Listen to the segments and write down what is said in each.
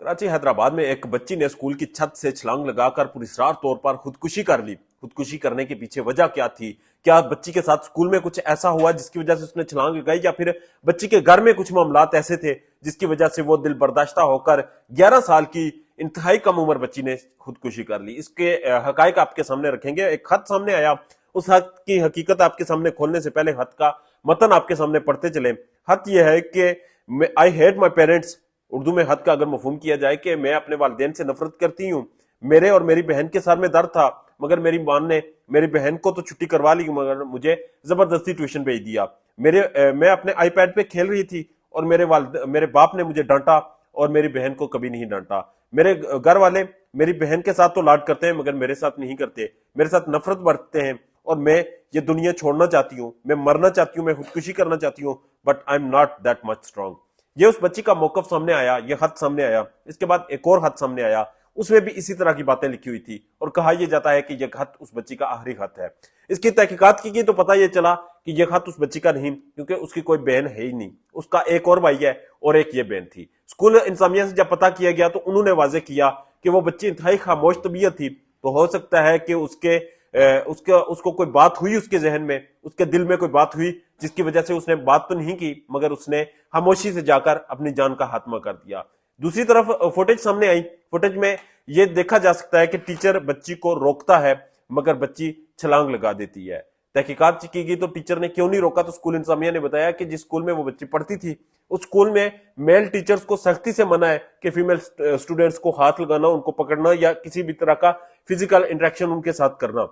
कराची हैदराबाद में एक बच्ची ने स्कूल की छत से छलांग लगाकर पुरस्कार तौर पर खुदकुशी कर ली। खुदकुशी करने के पीछे वजह क्या थी? क्या बच्ची के साथ स्कूल में कुछ ऐसा हुआ जिसकी वजह से उसने छलांग लगाई, या फिर बच्ची के घर में कुछ मामलात ऐसे थे जिसकी वजह से वो दिल बर्दाश्ता होकर 11 साल की इंतहाई कम उम्र बच्ची ने खुदकुशी कर ली? इसके हकायक आपके सामने रखेंगे। एक खत सामने आया, उस खत की हकीकत आपके सामने खोलने से पहले खत का मतन आपके सामने पढ़ते चले। खत यह है कि I hate my parents. Urdu में हद का अगर मफहूम किया जाए कि मैं अपने वालिदैन से नफरत करती हूँ। मेरे और मेरी बहन के सर में दर्द था, मगर मेरी मां ने मेरी बहन को तो छुट्टी करवा ली, मगर मुझे जबरदस्ती ट्यूशन भेज दिया। मैं अपने आईपैड पे खेल रही थी और मेरे बाप ने मुझे डांटा और मेरी बहन को कभी नहीं डांटा। मेरे घर वाले मेरी बहन के साथ तो लाड करते हैं, मगर मेरे साथ नहीं करते, मेरे साथ नफरत बरतते हैं और मैं ये दुनिया छोड़ना चाहती हूँ, मैं मरना चाहती हूँ, मैं खुदकुशी करना चाहती हूँ, but I am not that much strong. ये उस बच्ची का मौकफ सामने आया, ये खत सामने आया। इसके बाद एक और खत सामने आया, उसमें भी इसी तरह की बातें लिखी हुई थी और कहा यह जाता है कि यह खत उस बच्ची का आखिरी खत है। इसकी तहकीकात की गई तो पता यह चला कि यह खत उस बच्ची का नहीं, क्योंकि उसकी कोई बहन है ही नहीं। उसका एक और भाई है और एक ये बहन थी। स्कूल इंतजामिया से जब पता किया गया तो उन्होंने वाजे किया कि वो बच्ची इंतहाई खामोश तबीयत थी, तो हो सकता है कि उसको कोई बात हुई, उसके जहन में, उसके दिल में कोई बात हुई जिसकी वजह से उसने बात तो नहीं की, मगर उसने खामोशी से जाकर अपनी जान का खात्मा कर दिया। दूसरी तरफ फुटेज सामने आई। फुटेज में यह देखा जा सकता है कि टीचर बच्ची को रोकता है, मगर बच्ची छलांग लगा देती है। तहकीकात की गई तो टीचर ने क्यों नहीं रोका, तो स्कूल इंतजामिया ने बताया कि जिस स्कूल में वो बच्ची पढ़ती थी उस स्कूल में मेल टीचर्स को सख्ती से मना है कि फीमेल स्टूडेंट्स को हाथ लगाना, उनको पकड़ना या किसी भी तरह का फिजिकल इंटरेक्शन उनके साथ करना,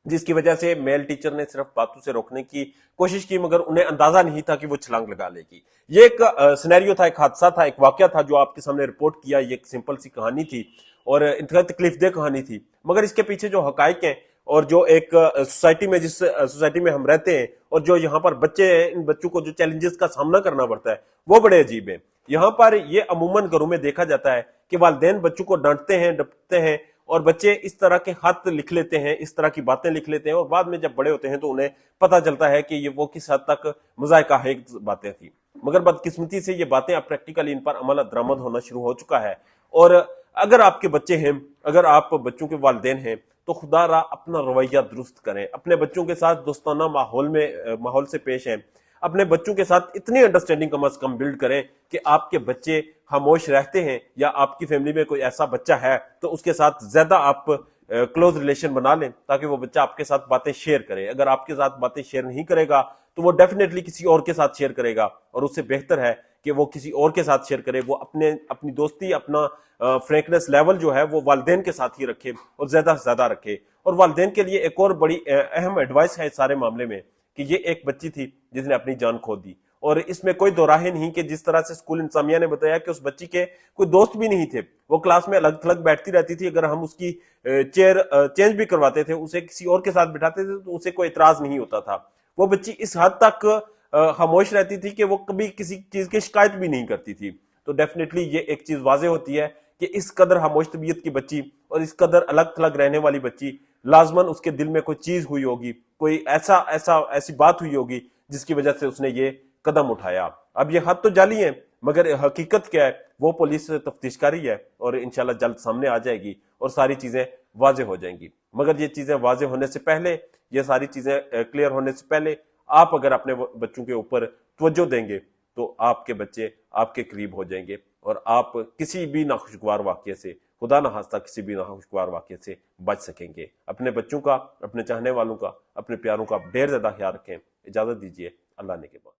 जिसकी वजह से मेल टीचर ने सिर्फ बातों से रोकने की कोशिश की, मगर उन्हें अंदाजा नहीं था कि वो छलांग लगा लेगी। ये एक सिनेरियो था, एक हादसा था, एक वाकया था जो आपके सामने रिपोर्ट किया। ये एक सिंपल सी कहानी थी और इंतहाई तकलीफदेह कहानी थी, मगर इसके पीछे जो हकायक हैं और जो एक सोसाइटी में, जिस सोसाइटी में हम रहते हैं और जो यहाँ पर बच्चे हैं, इन बच्चों को जो चैलेंजेस का सामना करना पड़ता है वो बड़े अजीब है। यहाँ पर ये अमूमन घरों में देखा जाता है कि वालिदैन बच्चों को डांटते हैं, डपटते हैं और बच्चे इस तरह के खत लिख लेते हैं, इस तरह की बातें लिख लेते हैं और बाद में जब बड़े होते हैं तो उन्हें पता चलता है कि ये वो किस हद तक मजायका है बातें थी। मगर बदकिस्मती से ये बातें अब प्रैक्टिकली इन पर अमल दरामद होना शुरू हो चुका है। और अगर आपके बच्चे हैं, अगर आप बच्चों के वालिदैन हैं, तो खुदारा अपना रवैया दुरुस्त करें, अपने बच्चों के साथ दोस्ताना माहौल से पेश हैं, अपने बच्चों के साथ इतनी अंडरस्टैंडिंग कम अज कम बिल्ड करें कि आपके बच्चे खामोश रहते हैं, या आपकी फैमिली में कोई ऐसा बच्चा है तो उसके साथ ज्यादा आप क्लोज रिलेशन बना लें ताकि वो बच्चा आपके साथ बातें शेयर करे। अगर आपके साथ बातें शेयर नहीं करेगा तो वो डेफिनेटली किसी और के साथ शेयर करेगा, और उससे बेहतर है कि वो किसी और के साथ शेयर करे। वो अपनी दोस्ती, अपना फ्रैंकनेस लेवल जो है वो वालिदैन के साथ ही रखे और ज्यादा से ज्यादा रखे। और वालिदैन के लिए एक और बड़ी अहम एडवाइस है इस सारे मामले में कि ये एक बच्ची थी जिसने अपनी जान खो दी, और इसमें कोई दो राहें नहीं कि जिस तरह से स्कूल इंतजामिया ने बताया कि उस बच्ची के कोई दोस्त भी नहीं थे, वो क्लास में अलग थलग बैठती रहती थी। अगर हम उसकी चेयर चेंज भी करवाते थे, उसे किसी और के साथ बिठाते थे, तो उसे कोई इतराज नहीं होता था। वो बच्ची इस हद तक खामोश रहती थी कि वो कभी किसी चीज की शिकायत भी नहीं करती थी। तो डेफिनेटली ये एक चीज वाजे होती है कि इस कदर खामोश तबीयत की बच्ची और इस कदर अलग थलग रहने वाली बच्ची, लाजमन उसके दिल में कोई चीज हुई होगी, कोई ऐसी बात हुई होगी जिसकी वजह से उसने ये कदम उठाया। अब ये खत तो जाली है, मगर हकीकत क्या है वो पुलिस तफ्तीश कर रही है और इंशाल्लाह जल्द सामने आ जाएगी और सारी चीजें वाजे हो जाएंगी। मगर ये चीजें वाजे होने से पहले, ये सारी चीजें क्लियर होने से पहले, आप अगर अपने बच्चों के ऊपर तवज्जो देंगे तो आपके बच्चे आपके करीब हो जाएंगे और आप किसी भी नाखुशगवार वाकये से, खुदा न खास्ता किसी भी नाखुशगवार वाकये से बच सकेंगे। अपने बच्चों का, अपने चाहने वालों का, अपने प्यारों का ढेर ज्यादा ख्याल रखें। इजाजत दीजिए, अल्लाह ने के बाद।